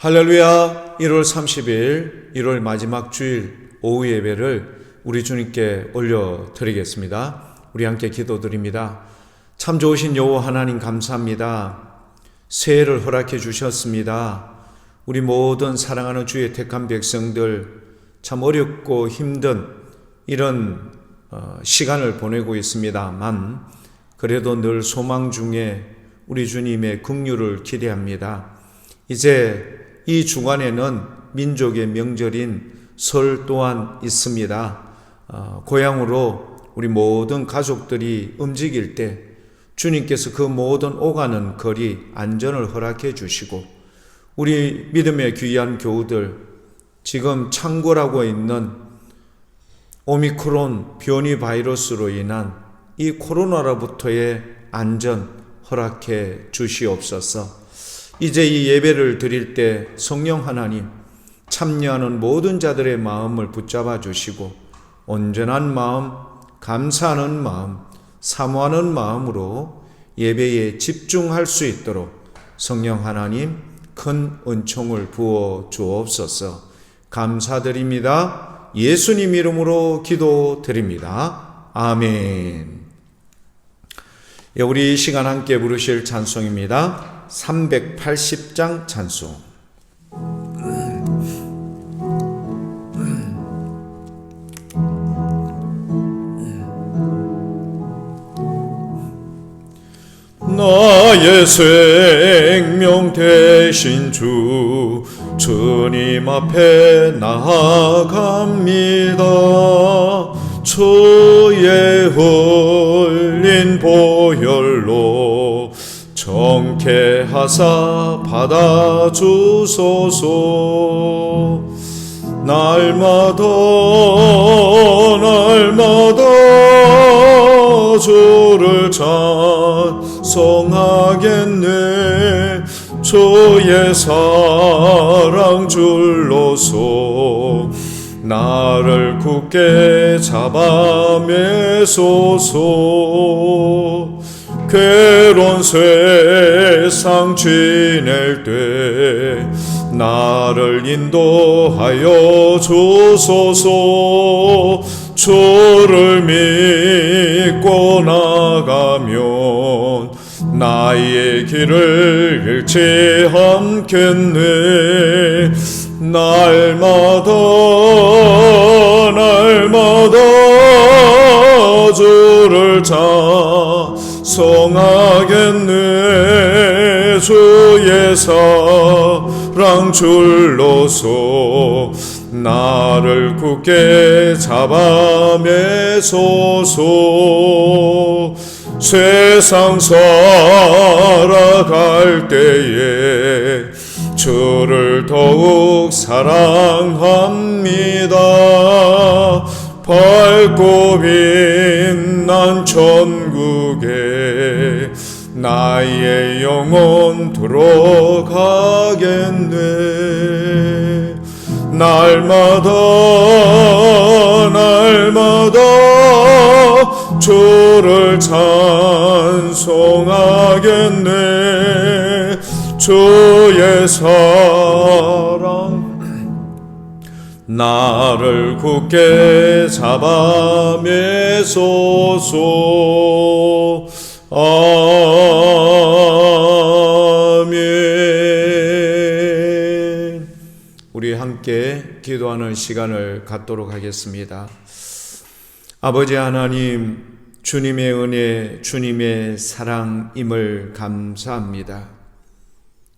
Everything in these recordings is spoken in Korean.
할렐루야. 1월 30일 1월 마지막 주일 오후 예배를 우리 주님께 올려드리겠습니다. 우리 함께 기도드립니다. 참 좋으신 여호와 하나님 감사합니다. 새해를 허락해 주셨습니다. 우리 모든 사랑하는 주의 택한 백성들 참 어렵고 힘든 이런 시간을 보내고 있습니다만 그래도 늘 소망 중에 우리 주님의 긍휼을 기대합니다. 이제 이 주간에는 민족의 명절인 설 또한 있습니다. 고향으로 우리 모든 가족들이 움직일 때 주님께서 그 모든 오가는 거리 안전을 허락해 주시고 우리 믿음의 귀한 교우들 지금 창궐하고 있는 오미크론 변이 바이러스로 인한 이 코로나로부터의 안전 허락해 주시옵소서. 이제 이 예배를 드릴 때 성령 하나님 참여하는 모든 자들의 마음을 붙잡아 주시고 온전한 마음, 감사하는 마음, 사모하는 마음으로 예배에 집중할 수 있도록 성령 하나님 큰 은총을 부어 주옵소서. 감사드립니다. 예수님 이름으로 기도드립니다. 아멘. 우리 이 시간 함께 부르실 찬송입니다. 380장 찬송. 나의 생명 되신 주 주님 앞에 나아갑니다. 주의 흘린 보혈로 정케하사 받아주소서. 날마다 주를 찬송하겠네. 주의 사랑 줄로서 나를 굳게 잡아 매소서. 괴로운 세상 지낼 때 나를 인도하여 주소서. 주를 믿고 나가면 나의 길을 잃지 않겠네. 날마다 주를 찬송하겠네. 주의 사랑 줄로서 나를 굳게 잡아 매소서. 세상 살아갈 때에 주를 더욱 사랑합니다. 밝고 빛난 천국에 나의 영혼 들어가겠네. 날마다 주를 찬송하겠네. 주의 사랑 나를 굳게 잡아 매소서. 아멘. 우리 함께 기도하는 시간을 갖도록 하겠습니다. 아버지 하나님, 주님의 은혜, 주님의 사랑임을 감사합니다.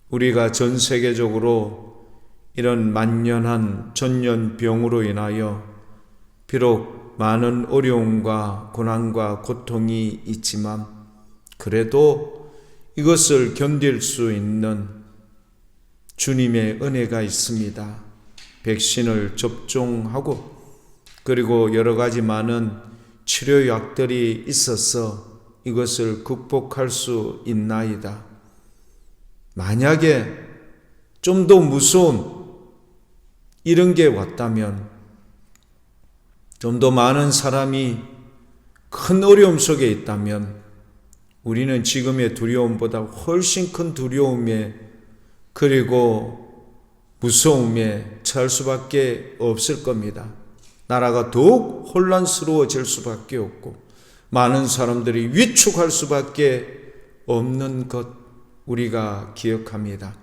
우리가 전 세계적으로 이런 만연한 전염병으로 인하여 비록 많은 어려움과 고난과 고통이 있지만 그래도 이것을 견딜 수 있는 주님의 은혜가 있습니다. 백신을 접종하고 그리고 여러 가지 많은 치료약들이 있어서 이것을 극복할 수 있나이다. 만약에 좀 더 무서운 이런 게 왔다면 좀 더 많은 사람이 큰 어려움 속에 있다면 우리는 지금의 두려움보다 훨씬 큰 두려움에 그리고 무서움에 처할 수밖에 없을 겁니다. 나라가 더욱 혼란스러워질 수밖에 없고 많은 사람들이 위축할 수밖에 없는 것 우리가 기억합니다.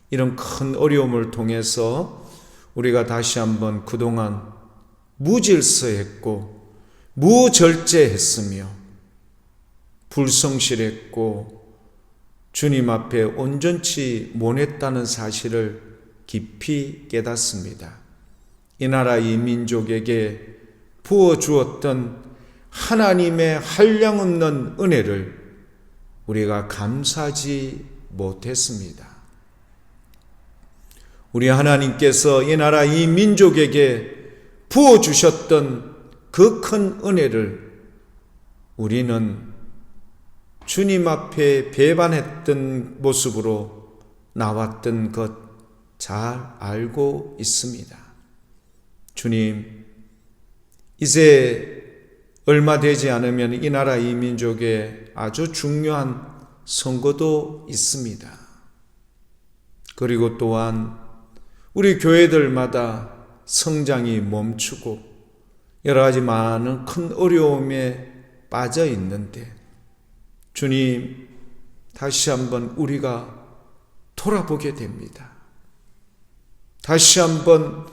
이런 큰 어려움을 통해서 우리가 다시 한번 그동안 무질서했고 무절제했으며 불성실했고 주님 앞에 온전치 못했다는 사실을 깊이 깨닫습니다. 이 나라 이 민족에게 부어주었던 하나님의 한량없는 은혜를 우리가 감사하지 못했습니다. 우리 하나님께서 이 나라 이 민족에게 부어주셨던 그 큰 은혜를 우리는 주님 앞에 배반했던 모습으로 나왔던 것 잘 알고 있습니다. 주님, 이제 얼마 되지 않으면 이 나라 이 민족에 아주 중요한 선거도 있습니다. 그리고 또한 우리 교회들마다 성장이 멈추고 여러 가지 많은 큰 어려움에 빠져 있는데 주님, 다시 한번 우리가 돌아보게 됩니다. 다시 한번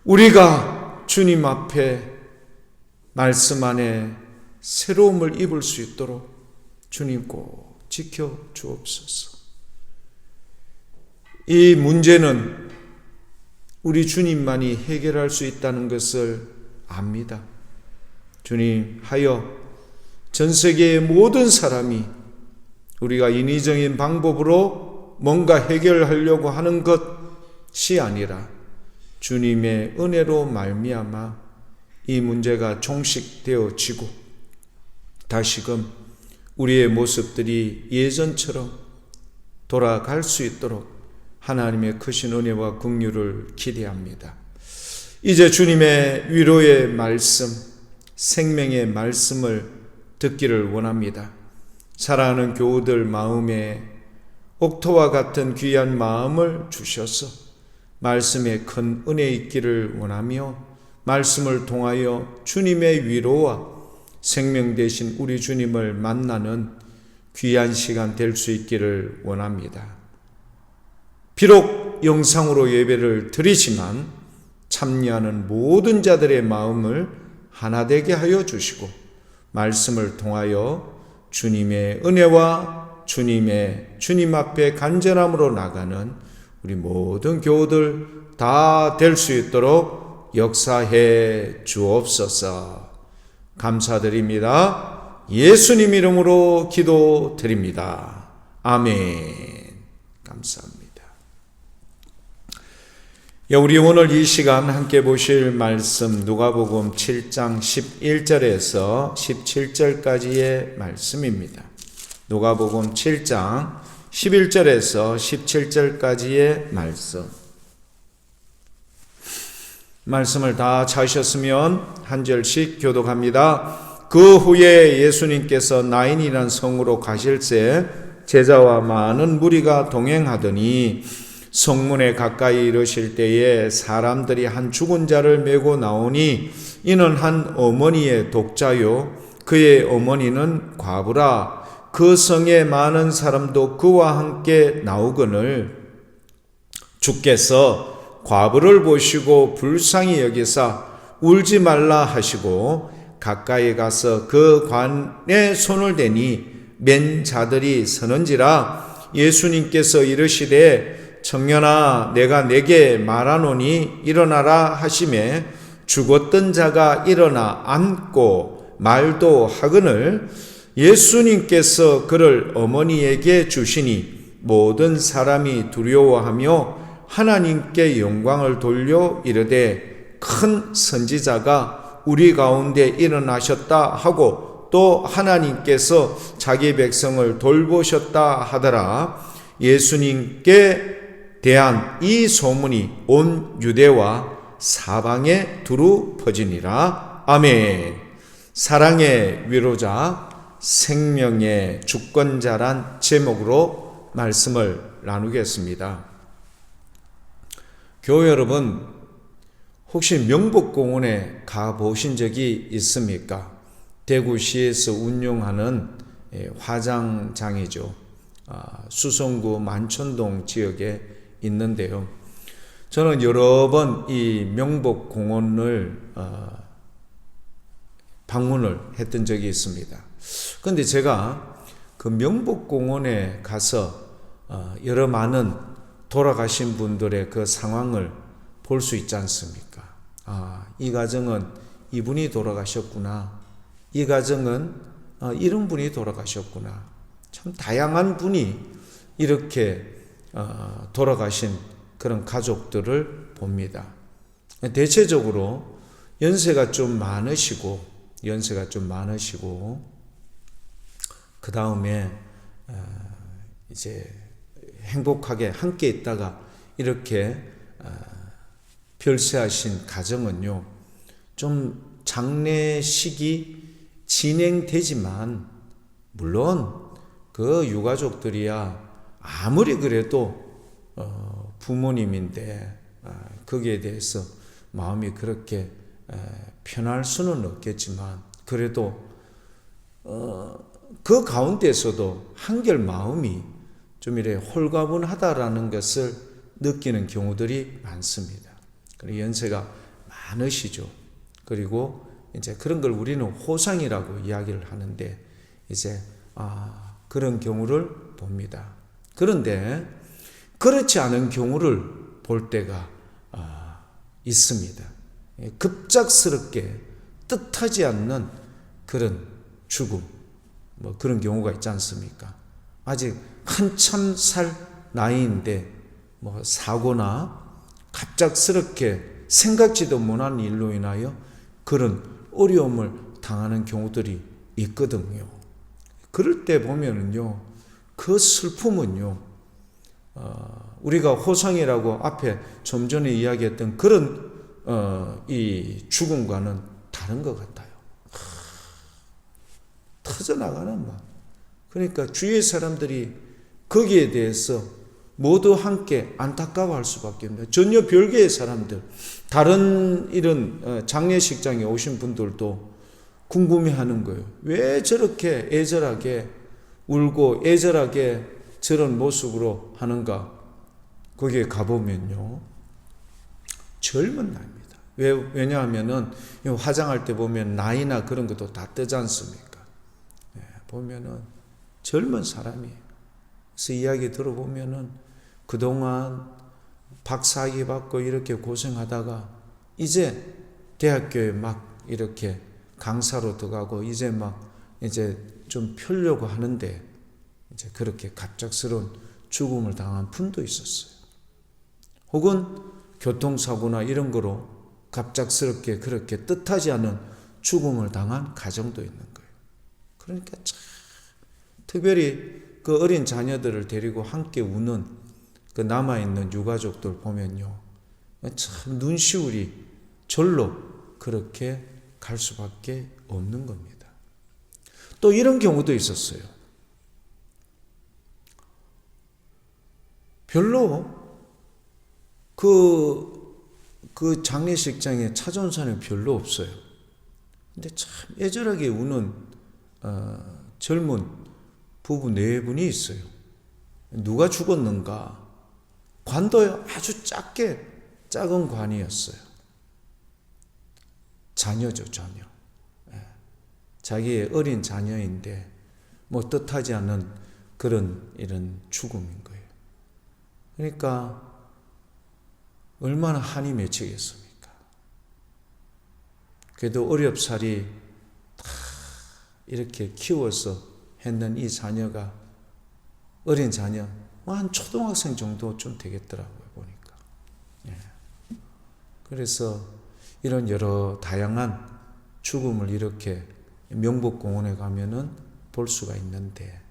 우리가 주님 앞에 말씀 안에 새로움을 입을 수 있도록 주님 꼭 지켜 주옵소서. 이 문제는 우리 주님만이 해결할 수 있다는 것을 압니다. 주님, 하여 전 세계의 모든 사람이 우리가 인위적인 방법으로 뭔가 해결하려고 하는 것이 아니라 주님의 은혜로 말미암아 이 문제가 종식되어지고 다시금 우리의 모습들이 예전처럼 돌아갈 수 있도록 하나님의 크신 은혜와 긍휼을 기대합니다. 이제 주님의 위로의 말씀, 생명의 말씀을 듣기를 원합니다. 사랑하는 교우들 마음에 옥토와 같은 귀한 마음을 주셔서 말씀에 큰 은혜 있기를 원하며 말씀을 통하여 주님의 위로와 생명 되신 우리 주님을 만나는 귀한 시간 될 수 있기를 원합니다. 비록 영상으로 예배를 드리지만 참여하는 모든 자들의 마음을 하나 되게 하여 주시고 말씀을 통하여 주님의 은혜와 주님 앞에 간절함으로 나가는 우리 모든 교우들 다 될 수 있도록 역사해 주옵소서. 감사드립니다. 예수님 이름으로 기도드립니다. 아멘. 감사합니다. 우리 오늘 이 시간 함께 보실 말씀 누가복음 7장 11절에서 17절까지의 말씀입니다. 누가복음 7장 11절에서 17절까지의 말씀을 다 찾으셨으면 한 절씩 교독합니다. 그 후에 예수님께서 나인이라는 성으로 가실새 제자와 많은 무리가 동행하더니 성문에 가까이 이르실 때에 사람들이 한 죽은 자를 메고 나오니 이는 한 어머니의 독자요 그의 어머니는 과부라. 그 성에 많은 사람도 그와 함께 나오거늘 주께서 과부를 보시고 불쌍히 여기사 울지 말라 하시고 가까이 가서 그 관에 손을 대니 맨 자들이 서는지라. 예수님께서 이르시되 청년아 내가 내게 말하노니 일어나라 하시매 죽었던 자가 일어나 앉고 말도 하거늘 예수님께서 그를 어머니에게 주시니 모든 사람이 두려워하며 하나님께 영광을 돌려 이르되 큰 선지자가 우리 가운데 일어나셨다 하고 또 하나님께서 자기 백성을 돌보셨다 하더라. 예수님께 대한 이 소문이 온 유대와 사방에 두루 퍼지니라. 아멘. 사랑의 위로자, 생명의 주권자란 제목으로 말씀을 나누겠습니다. 교회 여러분, 혹시 명복공원에 가보신 적이 있습니까? 대구시에서 운영하는 화장장이죠. 수성구 만천동 지역에 있는데요. 저는 여러 번 이 명복공원을 방문을 했던 적이 있습니다. 그런데 제가 그 명복공원에 가서 여러 많은 돌아가신 분들의 그 상황을 볼 수 있지 않습니까? 이 가정은 이분이 돌아가셨구나. 이 가정은 이런 분이 돌아가셨구나. 참 다양한 분이 이렇게 돌아가신 그런 가족들을 봅니다. 대체적으로 연세가 좀 많으시고 그 다음에 이제 행복하게 함께 있다가 이렇게 별세하신 가정은요, 좀 장례식이 진행되지만 물론 그 유가족들이야 아무리 그래도 부모님인데 거기에 대해서 마음이 그렇게 편할 수는 없겠지만 그래도 그 가운데서도 한결 마음이 좀 이래 홀가분하다라는 것을 느끼는 경우들이 많습니다. 그리고 연세가 많으시죠. 그리고 이제 그런 걸 우리는 호상이라고 이야기를 하는데 이제 그런 경우를 봅니다. 그런데 그렇지 않은 경우를 볼 때가 있습니다. 급작스럽게 뜻하지 않는 그런 죽음, 뭐 그런 경우가 있지 않습니까? 아직 한참 살 나이인데 뭐 사고나 갑작스럽게 생각지도 못한 일로 인하여 그런 어려움을 당하는 경우들이 있거든요. 그럴 때 보면은요, 그 슬픔은요, 우리가 호상이라고 앞에 좀 전에 이야기했던 그런 이 죽음과는 다른 것 같아요. 터져나가는 막. 그러니까 주위의 사람들이 거기에 대해서 모두 함께 안타까워할 수밖에 없네요. 전혀 별개의 사람들, 다른 이런 장례식장에 오신 분들도 궁금해하는 거예요. 왜 저렇게 애절하게 울고 애절하게 저런 모습으로 하는가? 거기에 가보면요, 젊은 나이입니다. 왜냐하면은 화장할 때 보면 나이나 그런 것도 다 뜨지 않습니까? 보면은 젊은 사람이에요. 그래서 이야기 들어보면은 그동안 박사학위 받고 이렇게 고생하다가 이제 대학교에 막 이렇게 강사로 들어가고 이제 막 이제 좀 펴려고 하는데 이제 그렇게 갑작스러운 죽음을 당한 분도 있었어요. 혹은 교통사고나 이런 거로 갑작스럽게 그렇게 뜻하지 않은 죽음을 당한 가정도 있는 거예요. 그러니까 참 특별히 그 어린 자녀들을 데리고 함께 우는 그 남아있는 유가족들 보면요, 참 눈시울이 절로 그렇게 갈 수밖에 없는 겁니다. 또 이런 경우도 있었어요. 별로 그 장례식장에 찾아온 사람이 별로 없어요. 근데 참 애절하게 우는 젊은 부부 네 분이 있어요. 누가 죽었는가? 관도 아주 작은 관이었어요. 자녀죠, 자녀. 자기의 어린 자녀인데 뭐 뜻하지 않은 그런 이런 죽음인 거예요. 그러니까 얼마나 한이 맺히겠습니까? 그래도 어렵사리 다 이렇게 키워서 했는 이 자녀가 어린 자녀, 한 초등학생 정도 좀 되겠더라고요, 보니까. 그래서 이런 여러 다양한 죽음을 이렇게 명복공원에 가면은 볼 수가 있는데,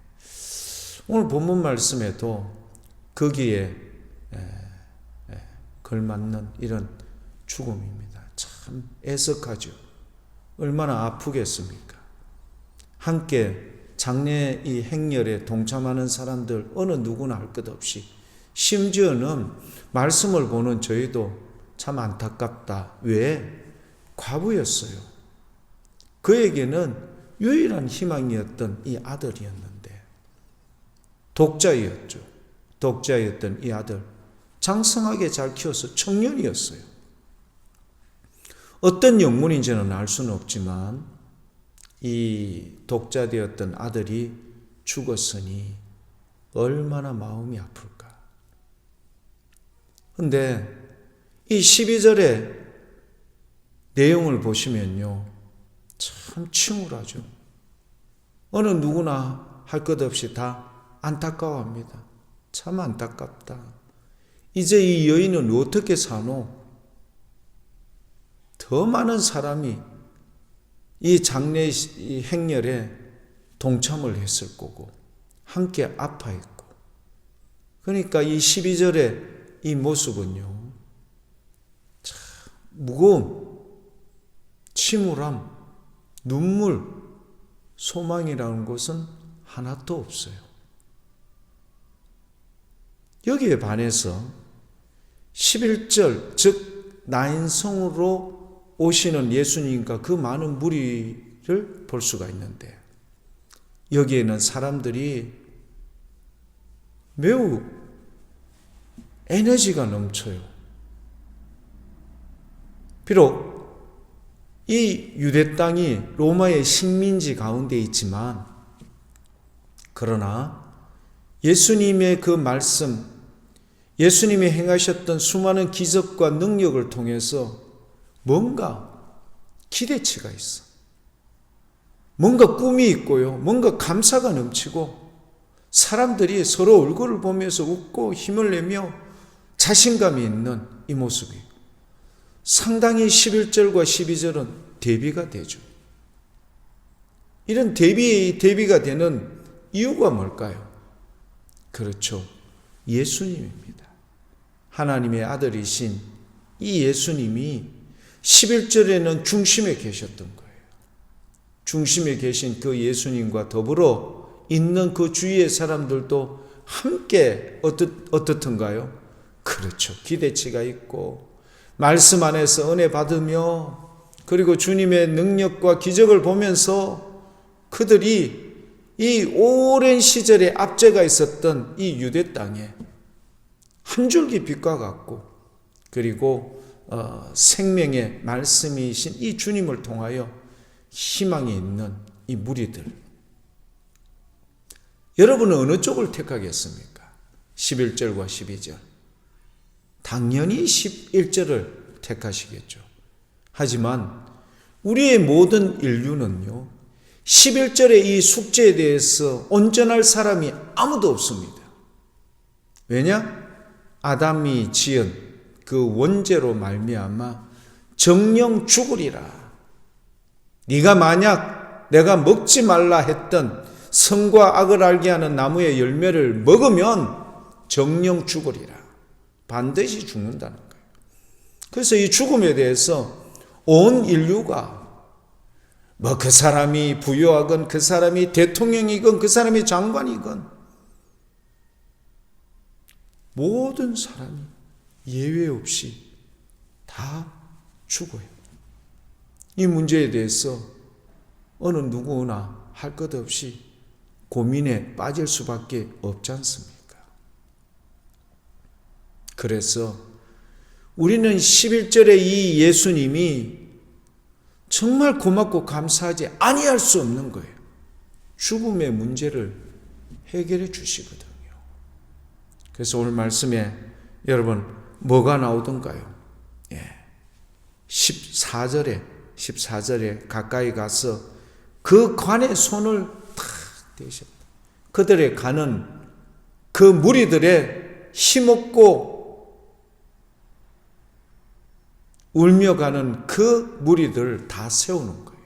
오늘 본문 말씀에도 거기에 걸맞는 이런 죽음입니다. 참 애석하죠. 얼마나 아프겠습니까? 함께 장례 이 행렬에 동참하는 사람들 어느 누구나 할 것 없이 심지어는 말씀을 보는 저희도 참 안타깝다. 왜? 과부였어요. 그에게는 유일한 희망이었던 이 아들이었는데, 독자였죠. 독자였던 이 아들, 장성하게 잘 키워서 청년이었어요. 어떤 영문인지는 알 수는 없지만 이 독자되었던 아들이 죽었으니 얼마나 마음이 아플까. 근데 이 12절의 내용을 보시면요, 참 침울하죠. 어느 누구나 할 것 없이 다 안타까워합니다. 참 안타깝다. 이제 이 여인은 어떻게 사노? 더 많은 사람이 이 장례 행렬에 동참을 했을 거고 함께 아파했고, 그러니까 이 12절의 이 모습은요, 참 무거움, 침울함, 눈물, 소망이라는 것은 하나도 없어요. 여기에 반해서 11절, 즉 나인성으로 오시는 예수님과 그 많은 무리를 볼 수가 있는데, 여기에는 사람들이 매우 에너지가 넘쳐요. 비록 이 유대 땅이 로마의 식민지 가운데 있지만, 그러나 예수님의 그 말씀, 예수님이 행하셨던 수많은 기적과 능력을 통해서 뭔가 기대치가 있어. 뭔가 꿈이 있고요. 뭔가 감사가 넘치고, 사람들이 서로 얼굴을 보면서 웃고 힘을 내며 자신감이 있는 이 모습이 상당히 11절과 12절은 대비가 되죠. 이런 대비가 되는 이유가 뭘까요? 그렇죠. 예수님입니다. 하나님의 아들이신 이 예수님이 11절에는 중심에 계셨던 거예요. 중심에 계신 그 예수님과 더불어 있는 그 주위의 사람들도 함께 어떻던가요? 그렇죠. 기대치가 있고 말씀 안에서 은혜 받으며, 그리고 주님의 능력과 기적을 보면서 그들이 이 오랜 시절에 압제가 있었던 이 유대 땅에 한 줄기 빛과 같고, 그리고 생명의 말씀이신 이 주님을 통하여 희망이 있는 이 무리들. 여러분은 어느 쪽을 택하겠습니까? 11절과 12절. 당연히 11절을 택하시겠죠. 하지만 우리의 모든 인류는요, 11절의 이 숙제에 대해서 온전할 사람이 아무도 없습니다. 왜냐? 아담이 지은 그 원죄로 말미암아 정령 죽으리라. 네가 만약 내가 먹지 말라 했던 선과 악을 알게 하는 나무의 열매를 먹으면 정령 죽으리라. 반드시 죽는다는 거예요. 그래서 이 죽음에 대해서 온 인류가 그 사람이 부유하건, 그 사람이 대통령이건, 그 사람이 장관이건, 모든 사람이 예외 없이 다 죽어요. 이 문제에 대해서 어느 누구나 할 것 없이 고민에 빠질 수밖에 없지 않습니까? 그래서 우리는 11절의 이 예수님이 정말 고맙고 감사하지 아니할 수 없는 거예요. 죽음의 문제를 해결해 주시거든요. 그래서 오늘 말씀에 여러분 뭐가 나오던가요? 14절에 가까이 가서 그 관에 손을 탁 대셨다. 그들의 가는 그 무리들의 힘없고 울며 가는 그 무리들을 다 세우는 거예요.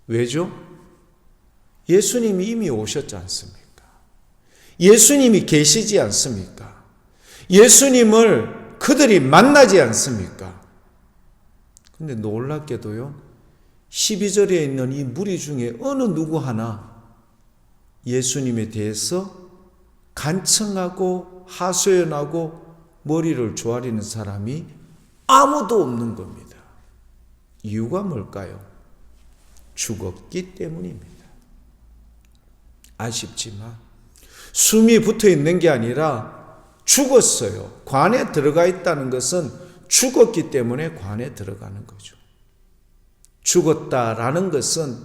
왜죠? 예수님이 이미 오셨지 않습니까? 예수님이 계시지 않습니까? 예수님을 그들이 만나지 않습니까? 근데 놀랍게도요, 12절에 있는 이 무리 중에 어느 누구 하나 예수님에 대해서 간청하고 하소연하고 머리를 조아리는 사람이 아무도 없는 겁니다. 이유가 뭘까요? 죽었기 때문입니다. 아쉽지만 숨이 붙어 있는 게 아니라 죽었어요. 관에 들어가 있다는 것은 죽었기 때문에 관에 들어가는 거죠. 죽었다라는 것은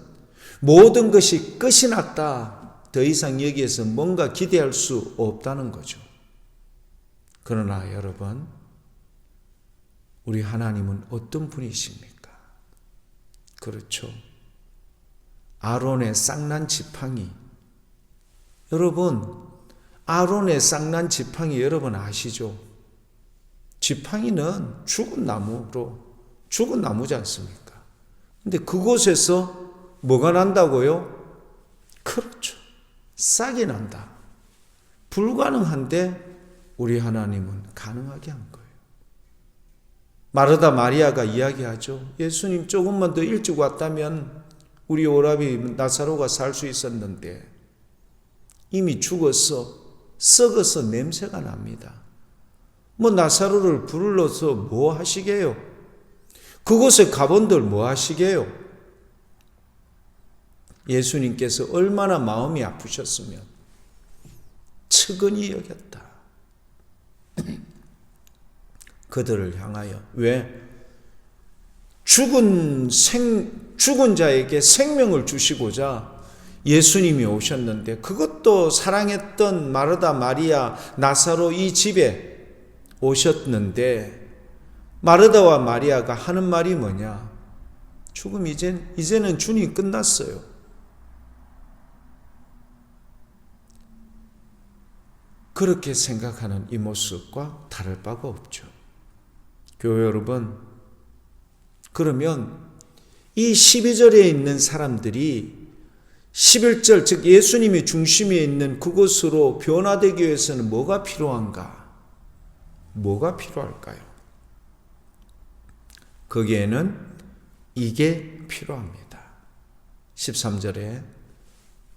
모든 것이 끝이 났다. 더 이상 여기에서 뭔가 기대할 수 없다는 거죠. 그러나 여러분, 우리 하나님은 어떤 분이십니까? 그렇죠. 아론의 쌍난 지팡이. 여러분, 아론의 쌍난 지팡이 여러분 아시죠? 지팡이는 죽은 나무지 않습니까? 근데 그곳에서 뭐가 난다고요? 그렇죠. 싹이 난다. 불가능한데 우리 하나님은 가능하게 한 거예요. 마르다 마리아가 이야기하죠. 예수님 조금만 더 일찍 왔다면 우리 오라비 나사로가 살 수 있었는데 이미 죽어서 썩어서 냄새가 납니다. 뭐 나사로를 불러서 뭐 하시게요? 그곳에 가본들 뭐 하시게요? 예수님께서 얼마나 마음이 아프셨으면 측은히 여겼다. 그들을 향하여. 왜? 죽은 자에게 생명을 주시고자 예수님이 오셨는데, 그것도 사랑했던 마르다 마리아 나사로 이 집에 오셨는데, 마르다와 마리아가 하는 말이 뭐냐? 죽음 이제는 주님 끝났어요. 그렇게 생각하는 이 모습과 다를 바가 없죠. 교회 여러분, 그러면 이 12절에 있는 사람들이 11절, 즉 예수님이 중심에 있는 그곳으로 변화되기 위해서는 뭐가 필요한가? 뭐가 필요할까요? 거기에는 이게 필요합니다. 13절에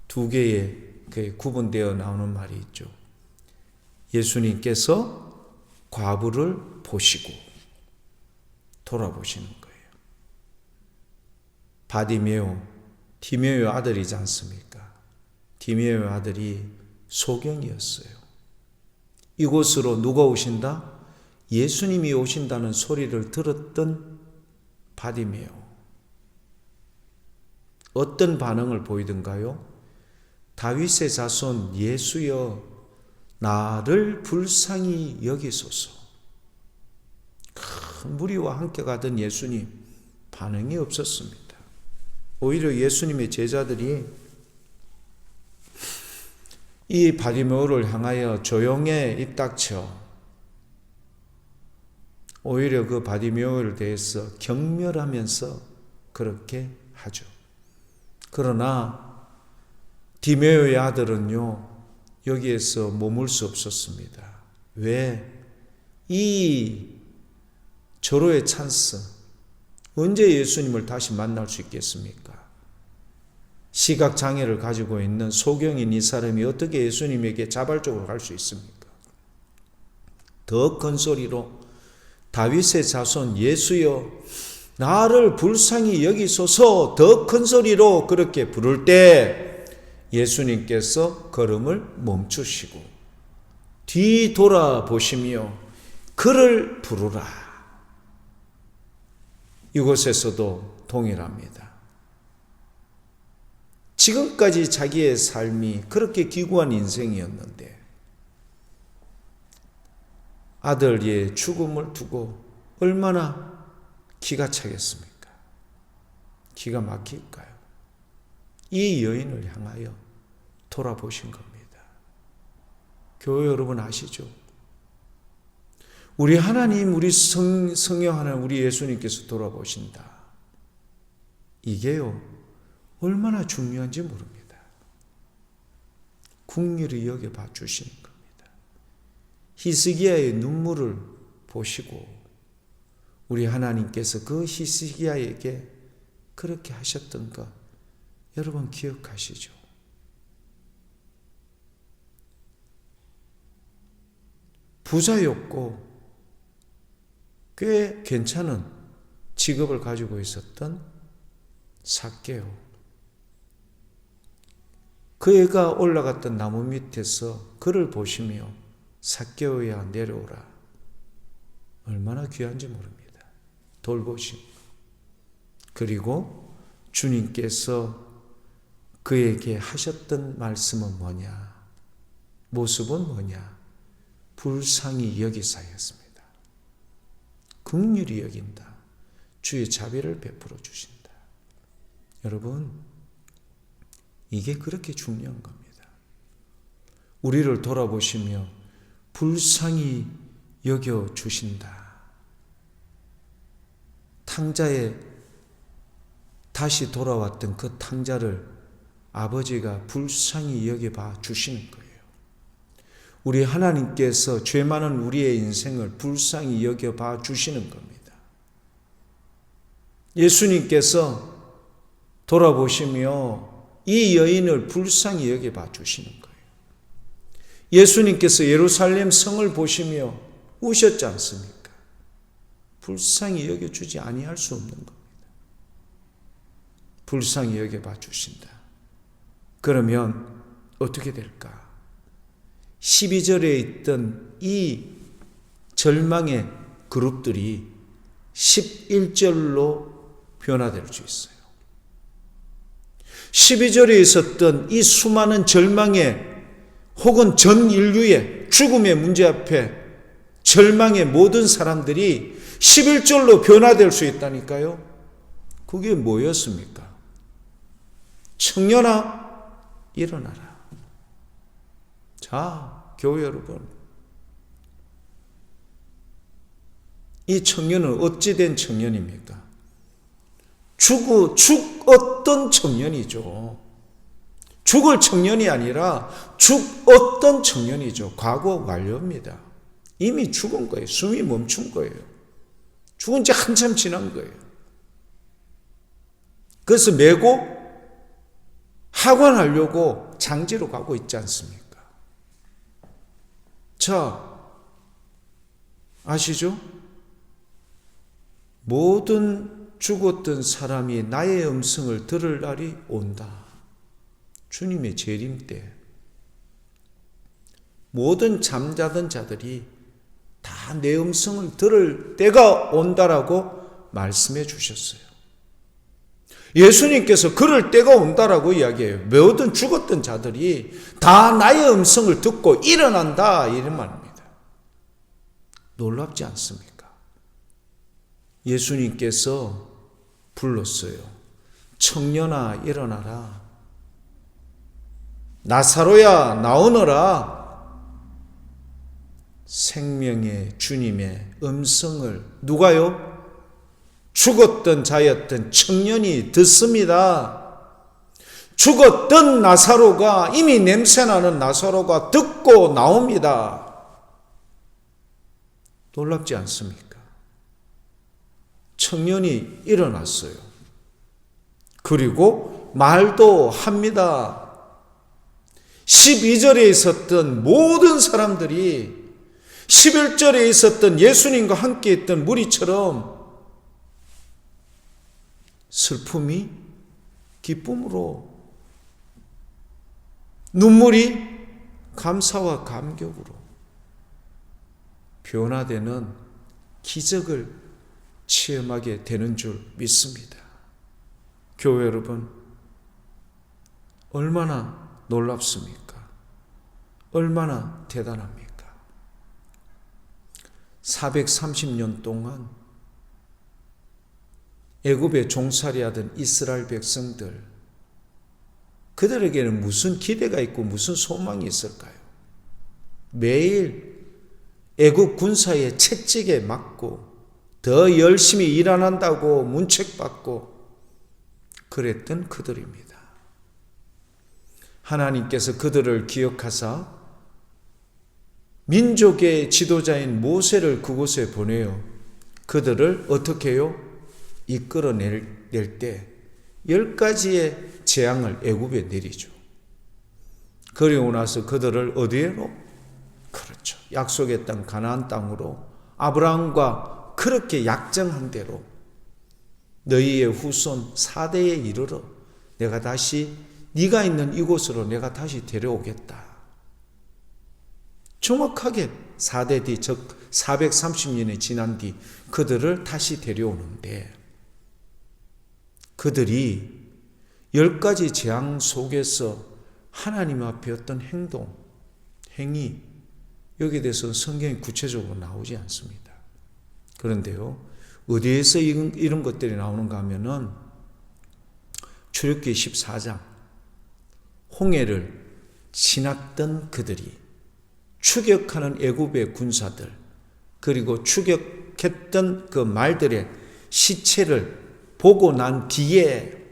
두 개의 구분되어 나오는 말이 있죠. 예수님께서 과부를 보시고 돌아보시는 거예요. 바디메오, 디메오의 아들이지 않습니까? 디메오의 아들이 소경이었어요. 이곳으로 누가 오신다? 예수님이 오신다는 소리를 들었던 바디메오. 어떤 반응을 보이던가요? 다윗의 자손 예수여, 나를 불쌍히 여기소서. 큰 무리와 함께 가던 예수님, 반응이 없었습니다. 오히려 예수님의 제자들이 이 바디메오를 향하여 조용해, 입 닥쳐. 오히려 그 바디메오에 대해서 경멸하면서 그렇게 하죠. 그러나 디메오의 아들은요, 여기에서 머물 수 없었습니다. 왜? 이 절호의 찬스, 언제 예수님을 다시 만날 수 있겠습니까? 시각장애를 가지고 있는 소경인 이 사람이 어떻게 예수님에게 자발적으로 갈 수 있습니까? 더 큰 소리로 다윗의 자손 예수여, 나를 불쌍히 여기소서, 더 큰 소리로 그렇게 부를 때 예수님께서 걸음을 멈추시고 뒤돌아보시며 그를 부르라. 이곳에서도 동일합니다. 지금까지 자기의 삶이 그렇게 기구한 인생이었는데 아들의 죽음을 두고 얼마나 기가 차겠습니까? 기가 막힐까요? 이 여인을 향하여 돌아보신 겁니다. 교회 여러분 아시죠? 우리 하나님, 우리 성령 하나님, 우리 예수님께서 돌아보신다. 이게요, 얼마나 중요한지 모릅니다. 긍휼히 여겨봐 주시는 겁니다. 히스기야의 눈물을 보시고 우리 하나님께서 그 히스기야에게 그렇게 하셨던 것 여러분 기억하시죠? 부자였고 꽤 괜찮은 직업을 가지고 있었던 삭개오. 그 애가 올라갔던 나무 밑에서 그를 보시며 삭개오야 내려오라. 얼마나 귀한지 모릅니다. 돌보심. 그리고 주님께서 그에게 하셨던 말씀은 뭐냐? 모습은 뭐냐? 불쌍히 여기사였습니다. 긍휼히 여긴다. 주의 자비를 베풀어 주신다. 여러분, 이게 그렇게 중요한 겁니다. 우리를 돌아보시며 불쌍히 여겨 주신다. 탕자에 다시 돌아왔던 그 탕자를 아버지가 불쌍히 여겨봐 주시는 거예요. 우리 하나님께서 죄 많은 우리의 인생을 불쌍히 여겨봐 주시는 겁니다. 예수님께서 돌아보시며 이 여인을 불쌍히 여겨봐 주시는 거예요. 예수님께서 예루살렘 성을 보시며 우셨지 않습니까? 불쌍히 여겨주지 아니할 수 없는 겁니다. 불쌍히 여겨봐 주신다. 그러면 어떻게 될까? 12절에 있던 이 절망의 그룹들이 11절로 변화될 수 있어요. 12절에 있었던 이 수많은 절망의 혹은 전 인류의 죽음의 문제 앞에 절망의 모든 사람들이 11절로 변화될 수 있다니까요. 그게 뭐였습니까? 청년아 일어나라. 자, 교회 여러분, 이 청년은 어찌 된 청년입니까? 어떤 청년이죠. 죽을 청년이 아니라 어떤 청년이죠. 과거 완료입니다. 이미 죽은 거예요. 숨이 멈춘 거예요. 죽은 지 한참 지난 거예요. 그래서 메고 하관하려고 장지로 가고 있지 않습니까? 자, 아시죠? 모든 죽었던 사람이 나의 음성을 들을 날이 온다. 주님의 재림 때 모든 잠자던 자들이 다 내 음성을 들을 때가 온다라고 말씀해 주셨어요. 예수님께서 그럴 때가 온다라고 이야기해요. 모든 죽었던 자들이 다 나의 음성을 듣고 일어난다 이런 말입니다. 놀랍지 않습니까? 예수님께서 불렀어요. 청년아 일어나라. 나사로야 나오너라. 생명의 주님의 음성을 누가요? 죽었던 자였던 청년이 듣습니다. 죽었던 나사로가, 이미 냄새나는 나사로가 듣고 나옵니다. 놀랍지 않습니까? 청년이 일어났어요. 그리고 말도 합니다. 12절에 있었던 모든 사람들이 11절에 있었던 예수님과 함께 있던 무리처럼 슬픔이 기쁨으로, 눈물이 감사와 감격으로 변화되는 기적을 체험하게 되는 줄 믿습니다. 교회 여러분, 얼마나 놀랍습니까? 얼마나 대단합니까? 430년 동안 애굽에 종살이하던 이스라엘 백성들, 그들에게는 무슨 기대가 있고 무슨 소망이 있을까요? 매일 애굽 군사의 채찍에 맞고 더 열심히 일 안 한다고 문책받고 그랬던 그들입니다. 하나님께서 그들을 기억하사 민족의 지도자인 모세를 그곳에 보내어 그들을 어떻게 해요? 이끌어낼 때 10가지의 재앙을 애굽에 내리죠. 그리고 나서 그들을 어디에로? 그렇죠. 약속의 땅 가나안 땅으로 아브라함과 그렇게 약정한 대로 너희의 후손 4대에 이르러 내가 다시 네가 있는 이곳으로 내가 다시 데려오겠다. 정확하게 4대 뒤, 즉 430년이 지난 뒤 그들을 다시 데려오는데 그들이 10가지 재앙 속에서 하나님 앞에 어떤 행동, 행위, 여기에 대해서는 성경이 구체적으로 나오지 않습니다. 그런데요, 어디에서 이런 것들이 나오는가 하면은 출애굽기 14장 홍해를 지났던 그들이 추격하는 애굽의 군사들 그리고 추격했던 그 말들의 시체를 보고 난 뒤에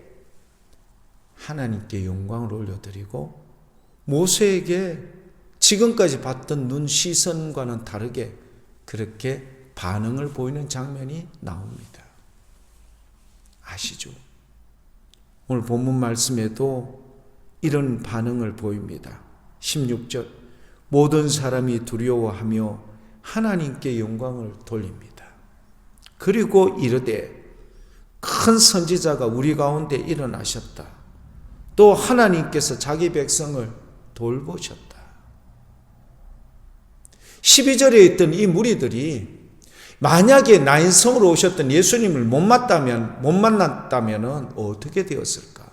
하나님께 영광을 올려드리고 모세에게 지금까지 봤던 눈 시선과는 다르게 그렇게 반응을 보이는 장면이 나옵니다. 아시죠? 오늘 본문 말씀에도 이런 반응을 보입니다. 16절 모든 사람이 두려워하며 하나님께 영광을 돌립니다. 그리고 이르되 큰 선지자가 우리 가운데 일어나셨다. 또 하나님께서 자기 백성을 돌보셨다. 12절에 있던 이 무리들이 만약에 나인성으로 오셨던 예수님을 못 만났다면 어떻게 되었을까?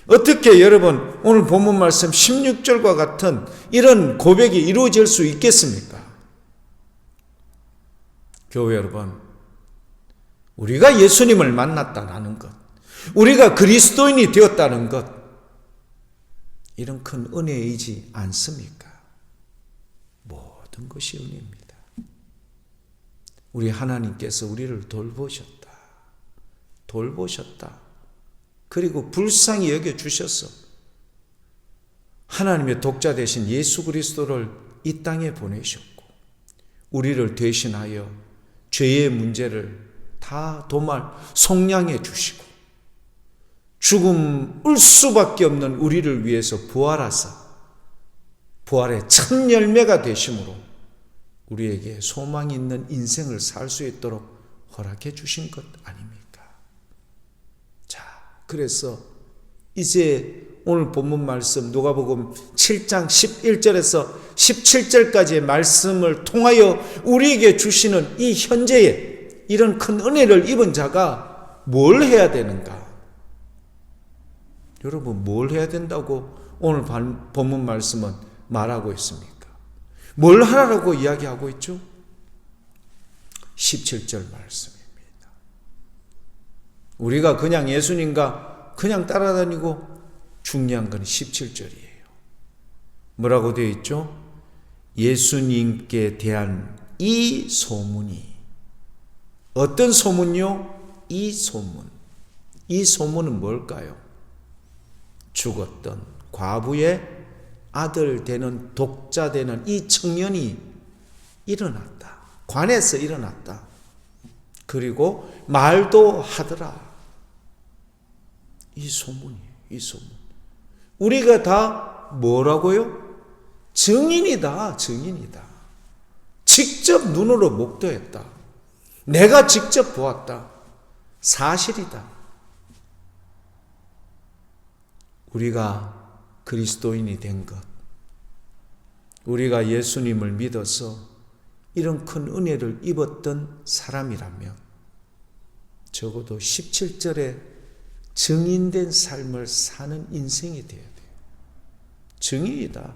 어떻게 여러분 오늘 본문 말씀 16절과 같은 이런 고백이 이루어질 수 있겠습니까? 교회 여러분, 우리가 예수님을 만났다는 것, 우리가 그리스도인이 되었다는 것, 이런 큰 은혜이지 않습니까? 모든 것이 은혜입니다. 우리 하나님께서 우리를 돌보셨다. 그리고 불쌍히 여겨주셔서 하나님의 독자 되신 예수 그리스도를 이 땅에 보내셨고 우리를 대신하여 죄의 문제를 다 속량해 주시고 죽음을 수밖에 없는 우리를 위해서 부활하사 부활의 첫 열매가 되심으로 우리에게 소망이 있는 인생을 살 수 있도록 허락해 주신 것 아닙니까? 자, 그래서 이제 오늘 본문 말씀 누가복음 7장 11절에서 17절까지의 말씀을 통하여 우리에게 주시는 이 현재의 이런 큰 은혜를 입은 자가 뭘 해야 되는가? 여러분, 뭘 해야 된다고 오늘 본문 말씀은 말하고 있습니까? 뭘 하라고 이야기하고 있죠? 17절 말씀입니다. 우리가 그냥 예수님과 그냥 따라다니고 중요한 건 17절이에요. 뭐라고 되어 있죠? 예수님께 대한 이 소문이 어떤 소문요? 이 소문. 이 소문은 뭘까요? 죽었던 과부의 아들 되는 독자 되는 이 청년이 일어났다. 관에서 일어났다. 그리고 말도 하더라. 이 소문이에요. 이 소문. 우리가 다 뭐라고요? 증인이다. 직접 눈으로 목도했다. 내가 직접 보았다. 사실이다. 우리가 그리스도인이 된 것, 우리가 예수님을 믿어서 이런 큰 은혜를 입었던 사람이라면 적어도 17절에 증인된 삶을 사는 인생이 되어야 돼요. 증인이다.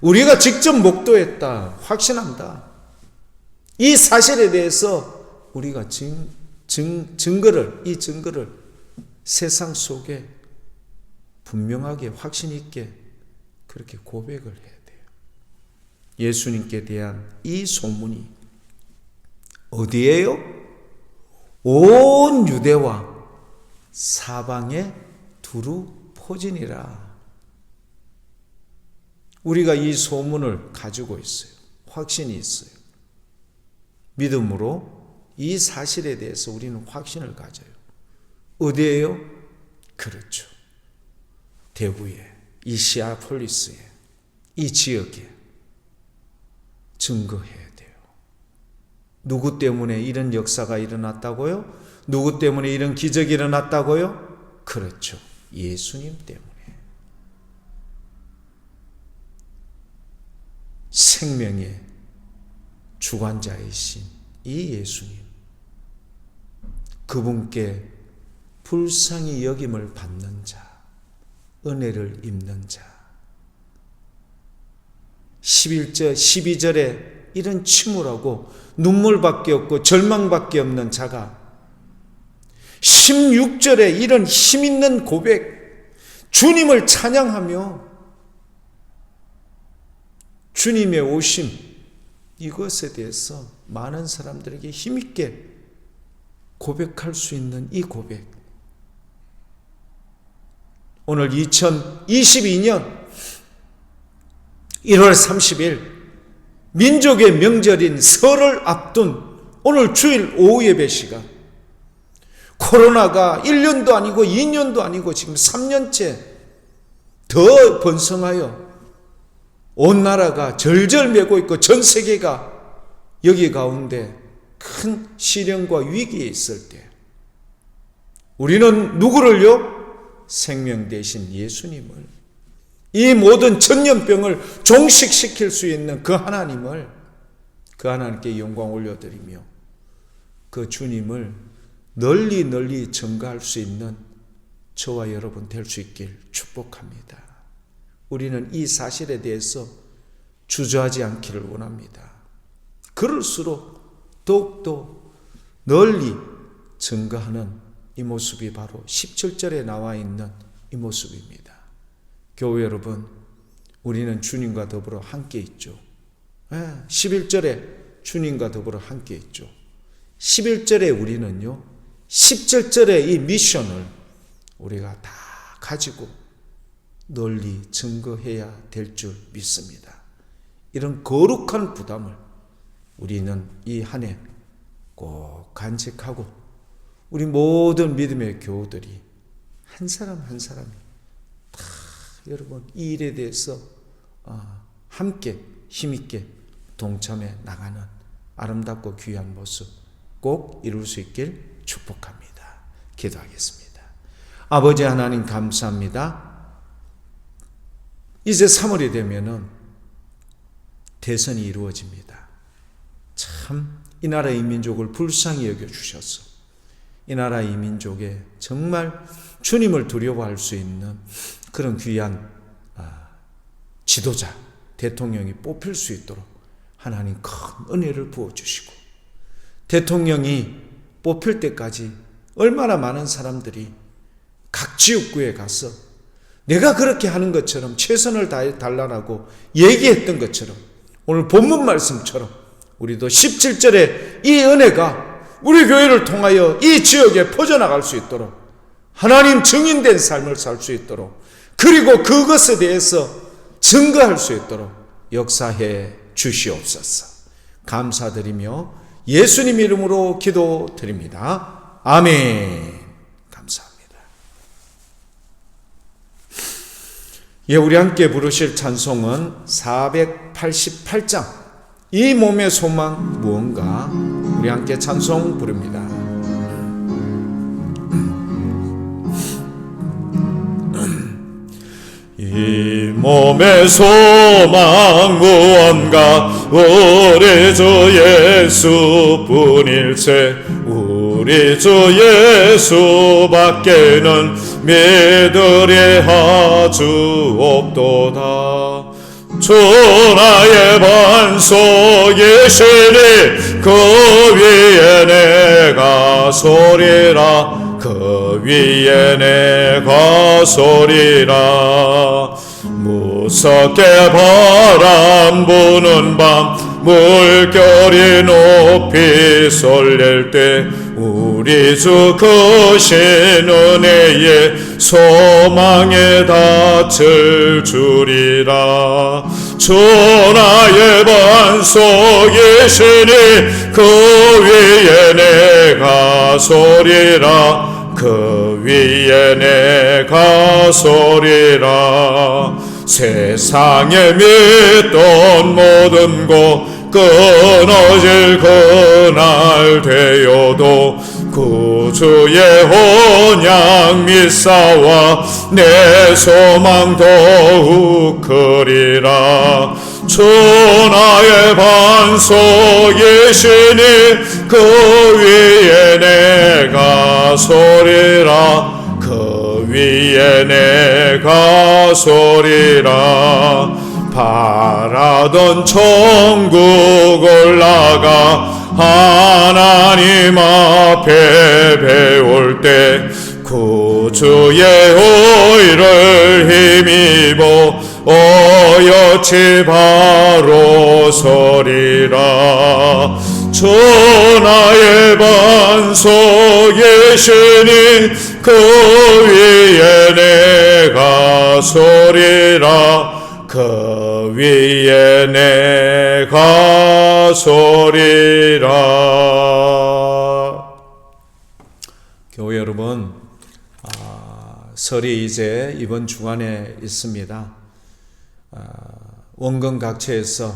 우리가 직접 목도했다. 확신한다. 이 사실에 대해서 우리가 이 증거를 세상 속에 분명하게 확신 있게 그렇게 고백을 해야 돼요. 예수님께 대한 이 소문이 어디에요? 온 유대와 사방에 두루 퍼지니라. 우리가 이 소문을 가지고 있어요. 확신이 있어요. 믿음으로 이 사실에 대해서 우리는 확신을 가져요. 어디에요? 그렇죠. 대구에, 이 시아폴리스에, 이 지역에 증거해야 돼요. 누구 때문에 이런 역사가 일어났다고요? 누구 때문에 이런 기적이 일어났다고요? 그렇죠. 예수님 때문에. 생명의 주관자이신 이 예수님, 그분께 불쌍히 여김을 받는 자, 은혜를 입는 자, 11절, 12절에 이런 침울하고 눈물밖에 없고 절망밖에 없는 자가 16절에 이런 힘있는 고백, 주님을 찬양하며 주님의 오심, 이것에 대해서 많은 사람들에게 힘있게 고백할 수 있는 이 고백. 오늘 2022년 1월 30일 민족의 명절인 설을 앞둔 오늘 주일 오후 예배 시간, 코로나가 1년도 아니고 2년도 아니고 지금 3년째 더 번성하여 온 나라가 절절매고 있고 전 세계가 여기 가운데 큰 시련과 위기에 있을 때 우리는 누구를요? 생명 되신 예수님을, 이 모든 전염병을 종식시킬 수 있는 그 하나님을, 그 하나님께 영광 올려드리며 그 주님을 널리 널리 전가할 수 있는 저와 여러분 될 수 있길 축복합니다. 우리는 이 사실에 대해서 주저하지 않기를 원합니다. 그럴수록 더욱더 널리 증거하는 이 모습이 바로 17절에 나와 있는 이 모습입니다. 교회 여러분, 우리는 주님과 더불어 함께 있죠. 11절에 주님과 더불어 함께 있죠. 11절에 우리는요, 17절의 이 미션을 우리가 다 가지고 널리 증거해야 될 줄 믿습니다. 이런 거룩한 부담을 우리는 이 한 해 꼭 간직하고 우리 모든 믿음의 교우들이 한 사람 한 사람이 다 여러분 이 일에 대해서 함께 힘있게 동참해 나가는 아름답고 귀한 모습 꼭 이룰 수 있길 축복합니다. 기도하겠습니다. 아버지 하나님 감사합니다. 이제 3월이 되면은 대선이 이루어집니다. 참 이 나라 이 민족을 불쌍히 여겨주셔서 이 나라 이 민족에 정말 주님을 두려워할 수 있는 그런 귀한 지도자, 대통령이 뽑힐 수 있도록 하나님 큰 은혜를 부어주시고, 대통령이 뽑힐 때까지 얼마나 많은 사람들이 각 지역구에 가서 내가 그렇게 하는 것처럼 최선을 다해 달라고 얘기했던 것처럼 오늘 본문 말씀처럼 우리도 17절에 이 은혜가 우리 교회를 통하여 이 지역에 퍼져나갈 수 있도록 하나님 증인된 삶을 살 수 있도록, 그리고 그것에 대해서 증거할 수 있도록 역사해 주시옵소서. 감사드리며 예수님 이름으로 기도드립니다. 아멘. 감사합니다. 우리 함께 부르실 찬송은 488장 이 몸의 소망 무언가, 우리 함께 찬송 부릅니다. 이 몸의 소망 무언가, 우리 주 예수뿐일세. 우리 주 예수밖에는 믿으리 하주 없도다. 주 나의 반석이시니 그 위에 내가 서리라. 그 위에 내가 서리라. 무섭게 바람 부는 밤 물결이 높이 쏠릴 때 우리 주 크신 은혜에 소망에 닿을 줄이라. 주 나의 반석이시니 그 위에 내가 서리라. 그 위에 내가 서리라. 세상에 믿던 모든 것 끊어질 그날 되어도 구주의 언약 믿사와 내 소망 더욱 크리라. 천하의 반석이시니 그 위에 내가 서리라. 그 위에 내가 서리라. 바라던 천국 올라가 하나님 앞에 배울 때 구주의 의를 힘입어 어여치 바로 서리라. 천하의 반석이시니 그 위에 내가 서리라. 그 위에 내가 서리라. 교회 여러분, 설이 이제 이번 주간에 있습니다. 원근각처에서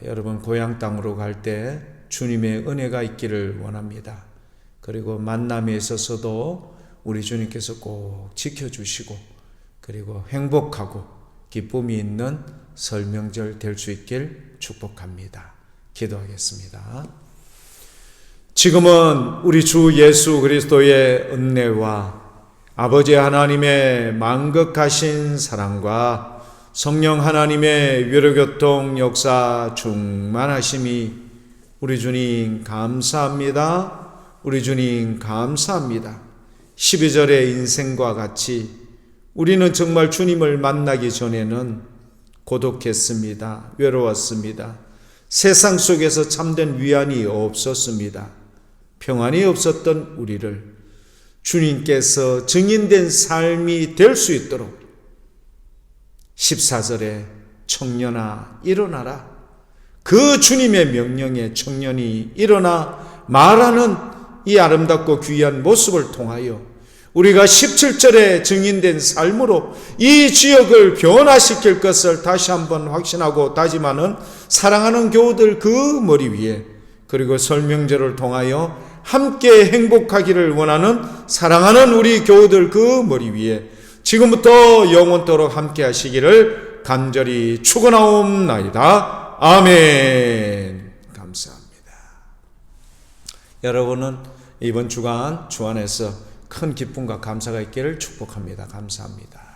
여러분 고향 땅으로 갈 때 주님의 은혜가 있기를 원합니다. 그리고 만남에 있어서도 우리 주님께서 꼭 지켜주시고 그리고 행복하고 기쁨이 있는 설 명절 될 수 있길 축복합니다. 기도하겠습니다. 지금은 우리 주 예수 그리스도의 은혜와 아버지 하나님의 만극하신 사랑과 성령 하나님의 위로교통 역사 충만하심이 우리 주님 감사합니다. 우리 주님 감사합니다. 12절의 인생과 같이 우리는 정말 주님을 만나기 전에는 고독했습니다. 외로웠습니다. 세상 속에서 참된 위안이 없었습니다. 평안이 없었던 우리를 주님께서 증인된 삶이 될 수 있도록 14절에 청년아 일어나라. 그 주님의 명령에 청년이 일어나 말하는 이 아름답고 귀한 모습을 통하여 우리가 17절에 증인된 삶으로 이 지역을 변화시킬 것을 다시 한번 확신하고 다짐하는 사랑하는 교우들 그 머리 위에, 그리고 설명절을 통하여 함께 행복하기를 원하는 사랑하는 우리 교우들 그 머리 위에 지금부터 영원토록 함께 하시기를 간절히 축원하옵나이다. 아멘. 감사합니다. 여러분은 이번 주간 주 안에서 큰 기쁨과 감사가 있기를 축복합니다. 감사합니다.